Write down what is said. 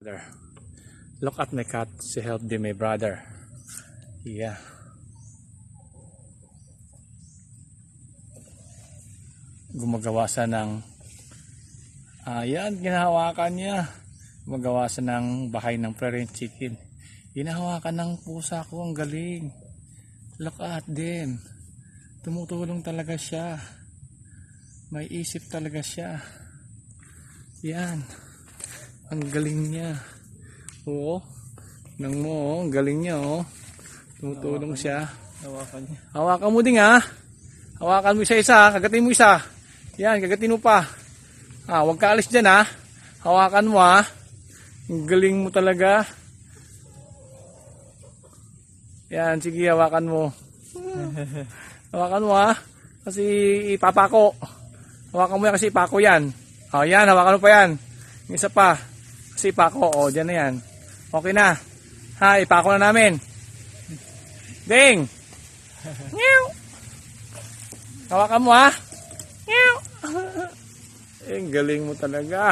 Brother. Look at my cat. She helped my brother. Yeah. Gumagawa siya ng ayan, ginahawakan niya. Gumagawa siya ng bahay ng prairie chicken. Ginahawakan ng pusa ko. Ang galing. Look at them. Tumutulong talaga siya. May isip talaga siya. Yan. Ang galing niya. Oo. Nang mo, ang galing niya, oh. Tumutulong siya. Hawakan niya. Hawakan mo din, ha. Hawakan mo isa-isa. Kagatin mo isa. Yan, kagatin mo pa. Huwag ka alis dyan, ha. Hawakan mo, ha. Ang galing mo talaga. Yan, sige, hawakan mo. Hawakan mo, ha. Kasi ipapako. Hawakan mo yan kasi ipako yan. Yan, hawakan mo pa yan. Isa pa. Kasi ipako, dyan na yan. Okay na. Ipako na namin. Ding! Meow! Hawakan mo, ha? Meow! Galing mo talaga.